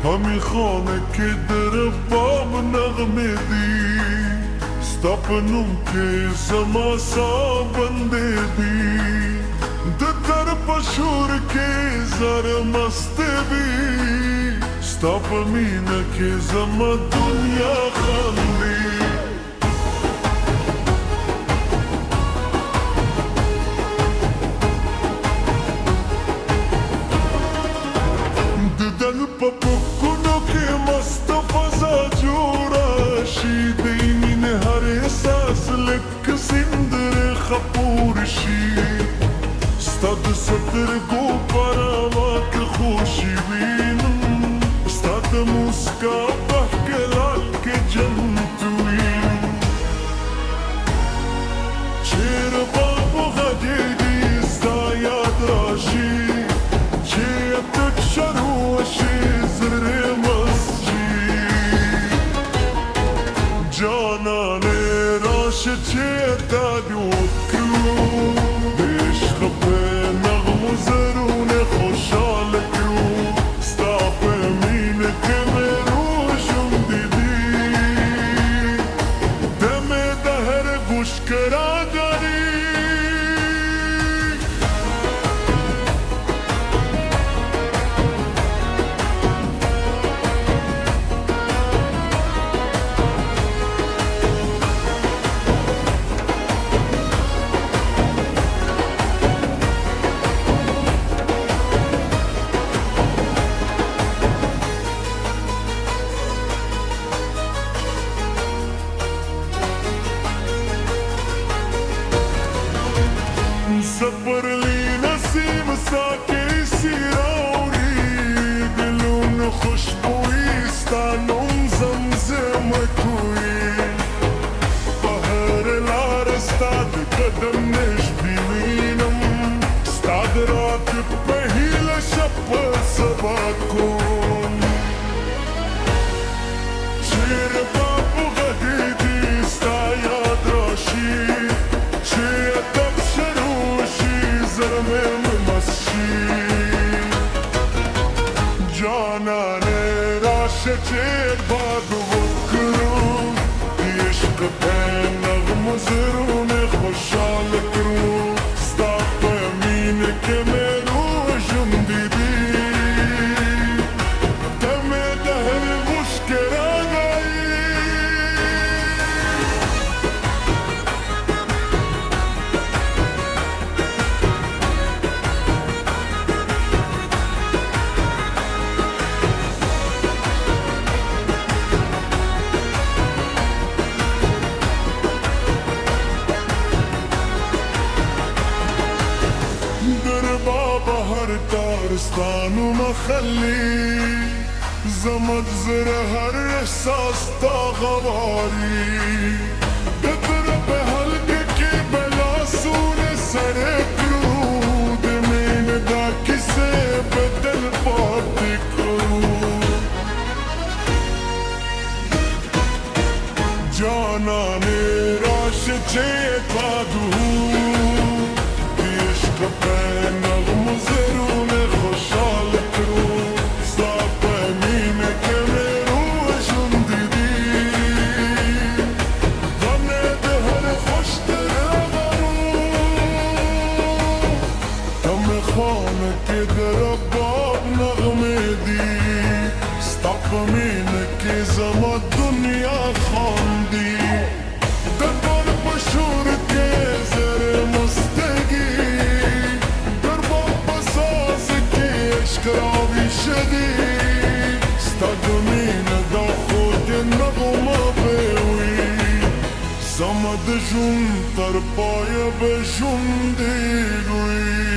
همیخوانه که در باب نغمه دی ستاپنم که زما سا بنده دی در پشور که زر مست بی ستاپمینه که زما دنیا خاندی دل پپکنو که مست فضا جوڑا شی دیمین هر احساس لک سندر خپور شی ستاد ستر گو پراوات خوشی بینم ستاد مسکا بحکلال که جنتویم چیر بابو غدیدی ازدا یاد راشی چیتک شروشی زر مسجد جانان راش چیتا دوکرو عشق به نغم و زرون خوشحال کرو ستاپ امین که مروشم دیدی دم دهر گوش کرا داری سفر لی نسیم ساکی سیراوری دلون خوشبوی ستانم زمزم کوی بهر لار استاد قدم نش بینم استاد رات پهیل شب سبا کن چیر بابو غدیدی ستا یاد راشی جانان راش چیر باد بکرو عشق به نغم و زرون خوشحال کرو ستاپ امین که مروشم دیدی دم دهر مشکرا گئی بهر تارستانو مخلی زمد زر هر احساس تا غواری بدر به حلقه که بلاسون سر کرود من دا کسه بدل باتی کرو جانان راش چیت بادو عشق به نغم و زرون خوشحال کرو ستاپ امین که مروشم دیدی غم دهر خوش درغرو دم خانه که در باب نغمه دی ستاپ امین که زما دنیا خاندی در پشور که زر مستگی کراوی شدی ستادمین دا خود نغمه بیوی زمد جون تر پای بشون دیگوی